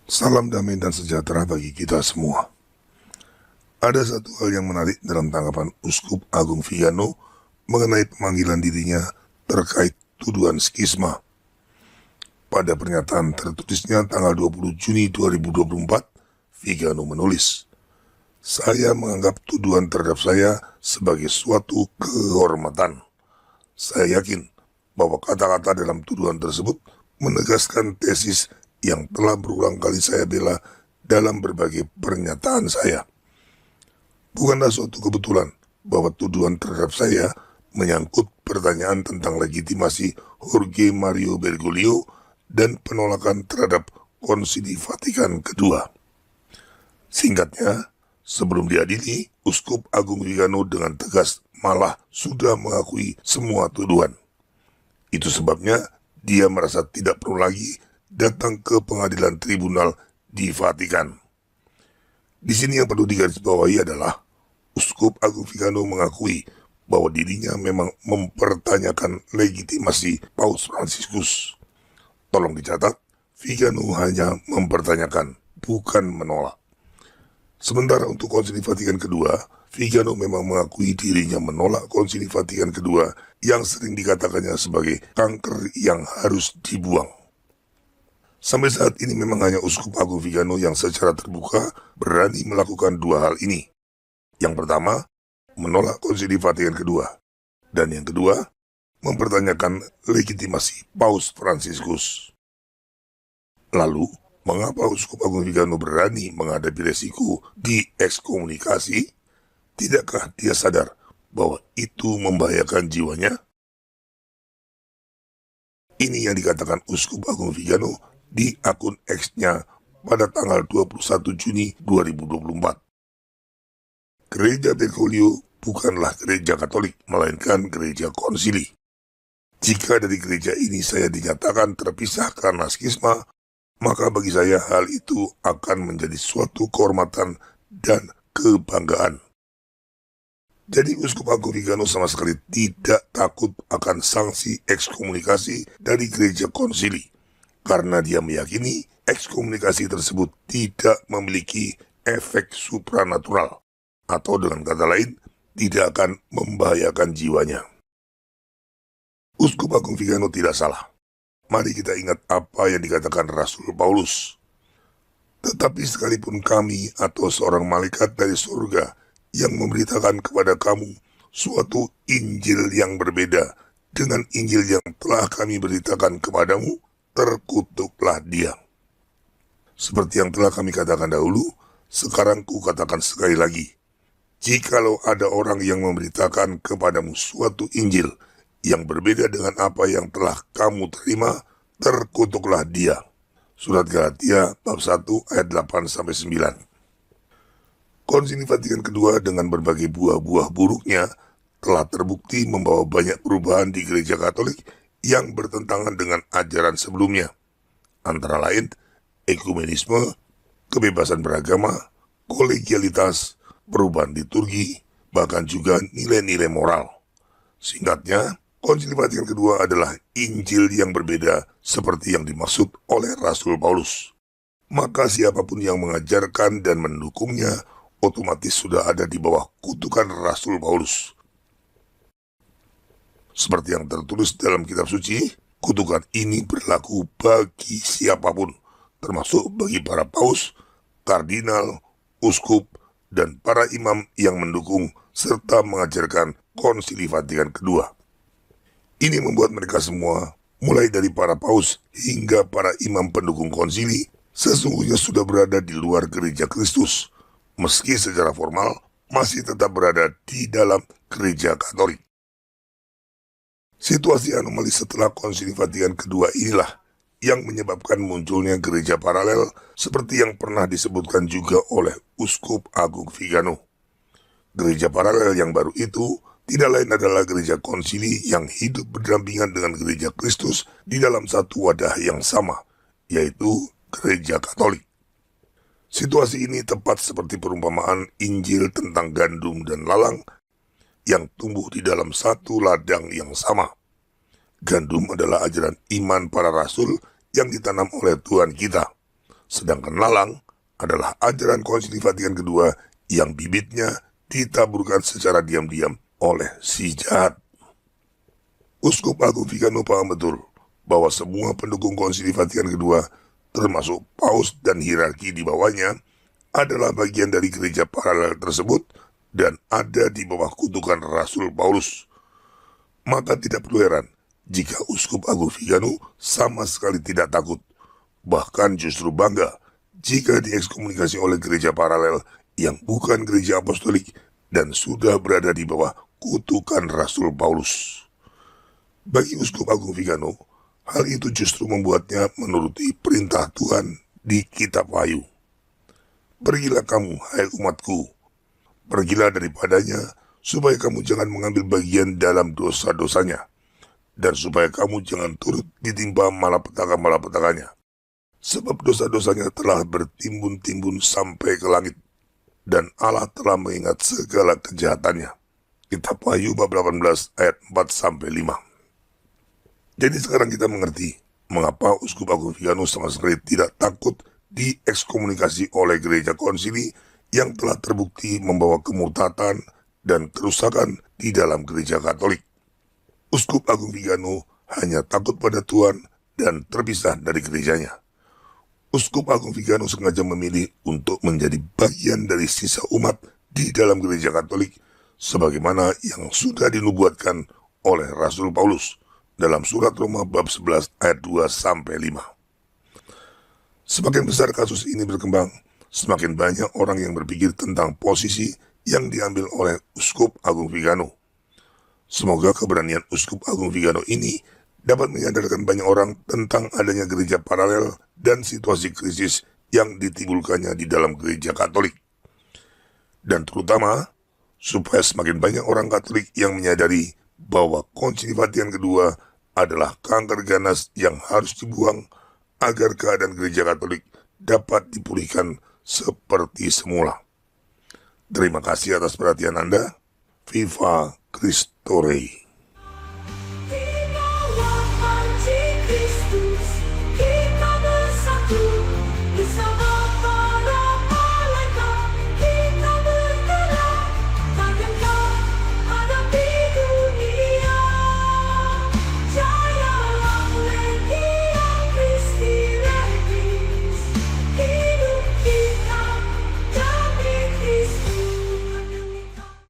Salam damai dan sejahtera bagi kita semua. Ada satu hal yang menarik dalam tanggapan Uskup Agung Vigano mengenai pemanggilan dirinya terkait tuduhan skisma. Pada pernyataan tertulisnya tanggal 20 Juni 2024, Vigano menulis, "Saya menganggap tuduhan terhadap saya sebagai suatu kehormatan. Saya yakin bahwa kata-kata dalam tuduhan tersebut menegaskan tesis yang telah berulang kali saya bela dalam berbagai pernyataan saya. Bukanlah suatu kebetulan bahwa tuduhan terhadap saya menyangkut pertanyaan tentang legitimasi Jorge Mario Bergoglio dan penolakan terhadap Konsili Vatikan II. Singkatnya, sebelum diadili, Uskup Agung Vigano dengan tegas malah sudah mengakui semua tuduhan. Itu sebabnya dia merasa tidak perlu lagi datang ke pengadilan tribunal di Vatikan. Di sini yang perlu digarisbawahi adalah Uskup Agung Vigano mengakui bahwa dirinya memang mempertanyakan legitimasi Paus Fransiskus. Tolong dicatat, Vigano hanya mempertanyakan, bukan menolak. Sementara untuk Konsili Vatikan II, Vigano memang mengakui dirinya menolak Konsili Vatikan II yang sering dikatakannya sebagai kanker yang harus dibuang. Sampai saat ini memang hanya Uskup Agung Vigano yang secara terbuka berani melakukan dua hal ini. Yang pertama, menolak Konsili Vatikan II. Dan yang kedua, mempertanyakan legitimasi Paus Fransiskus. Lalu, mengapa Uskup Agung Vigano berani menghadapi resiko diekskomunikasi? Tidakkah dia sadar bahwa itu membahayakan jiwanya? Ini yang dikatakan Uskup Agung Vigano di akun X-nya pada tanggal 21 Juni 2024. Gereja Bergoglio bukanlah gereja Katolik, melainkan gereja konsili. Jika dari gereja ini saya dinyatakan terpisah karena skisma, maka bagi saya hal itu akan menjadi suatu kehormatan dan kebanggaan. Jadi Uskup Agung Vigano sama sekali tidak takut akan sanksi ekskomunikasi dari gereja konsili, karena dia meyakini ekskomunikasi tersebut tidak memiliki efek supranatural, atau dengan kata lain, tidak akan membahayakan jiwanya. Uskup Agung Vigano tidak salah. Mari kita ingat apa yang dikatakan Rasul Paulus. Tetapi sekalipun kami atau seorang malaikat dari surga yang memberitakan kepada kamu suatu Injil yang berbeda dengan Injil yang telah kami beritakan kepadamu, terkutuklah dia. Seperti yang telah kami katakan dahulu, sekarang ku katakan sekali lagi. Jikalau ada orang yang memberitakan kepadamu suatu Injil yang berbeda dengan apa yang telah kamu terima, terkutuklah dia. Surat Galatia bab 1 ayat 8-9. Konsili Vatikan II dengan berbagai buah-buah buruknya telah terbukti membawa banyak perubahan di gereja Katolik yang bertentangan dengan ajaran sebelumnya. Antara lain, ekumenisme, kebebasan beragama, kolegialitas, perubahan liturgi, bahkan juga nilai-nilai moral. Singkatnya, Konsili Vatikan II adalah Injil yang berbeda seperti yang dimaksud oleh Rasul Paulus. Maka siapapun yang mengajarkan dan mendukungnya otomatis sudah ada di bawah kutukan Rasul Paulus. Seperti yang tertulis dalam kitab suci, kutukan ini berlaku bagi siapapun, termasuk bagi para paus, kardinal, uskup, dan para imam yang mendukung serta mengajarkan Konsili Vatikan II. Ini membuat mereka semua, mulai dari para paus hingga para imam pendukung konsili, sesungguhnya sudah berada di luar gereja Kristus, meski secara formal masih tetap berada di dalam gereja Katolik. Situasi anomali setelah Konsili Vatikan II inilah yang menyebabkan munculnya gereja paralel seperti yang pernah disebutkan juga oleh Uskup Agung Vigano. Gereja paralel yang baru itu tidak lain adalah gereja konsili yang hidup berdampingan dengan gereja Kristus di dalam satu wadah yang sama, yaitu gereja Katolik. Situasi ini tepat seperti perumpamaan Injil tentang gandum dan lalang yang tumbuh di dalam satu ladang yang sama. Gandum adalah ajaran iman para rasul yang ditanam oleh Tuhan kita. sedangkan lalang adalah ajaran Konsili Vatikan kedua yang bibitnya ditaburkan secara diam-diam oleh si jahat. Uskup Agung Vigano paham betul bahwa semua pendukung Konsili Vatikan kedua, termasuk paus dan hierarki di bawahnya, adalah bagian dari gereja paralel tersebut dan ada di bawah kutukan Rasul Paulus. Maka tidak perlu heran jika Uskup Agung Vigano sama sekali tidak takut, bahkan justru bangga jika diekskomunikasi oleh gereja paralel yang bukan gereja apostolik dan sudah berada di bawah kutukan Rasul Paulus. Bagi Uskup Agung Vigano, hal itu justru membuatnya menuruti perintah Tuhan di Kitab Wahyu. Pergilah kamu, hai umatku, pergilah daripadanya, supaya kamu jangan mengambil bagian dalam dosa-dosanya, dan supaya kamu jangan turut ditimpa malapetaka-malapetakanya. Sebab dosa-dosanya telah bertimbun-timbun sampai ke langit, dan Allah telah mengingat segala kejahatannya. Kitab Wahyu bab 18 ayat 4-5. Jadi sekarang kita mengerti mengapa Uskup Agung Vigano sama sekali tidak takut diekskomunikasi oleh gereja konsili yang telah terbukti membawa kemurtatan dan kerusakan di dalam gereja Katolik. Uskup Agung Vigano hanya takut pada Tuhan dan terpisah dari gerejanya. Uskup Agung Vigano sengaja memilih untuk menjadi bagian dari sisa umat di dalam gereja Katolik, sebagaimana yang sudah dinubuatkan oleh Rasul Paulus dalam surat Roma bab 11 ayat 2-5. Semakin besar kasus ini berkembang, semakin banyak orang yang berpikir tentang posisi yang diambil oleh Uskup Agung Vigano. Semoga keberanian Uskup Agung Vigano ini dapat menyadarkan banyak orang tentang adanya gereja paralel dan situasi krisis yang ditimbulkannya di dalam gereja Katolik. Dan terutama, supaya semakin banyak orang Katolik yang menyadari bahwa Konsili Vatikan kedua adalah kanker ganas yang harus dibuang agar keadaan gereja Katolik dapat dipulihkan seperti semula. Terima kasih atas perhatian Anda. Viva Christo Rey.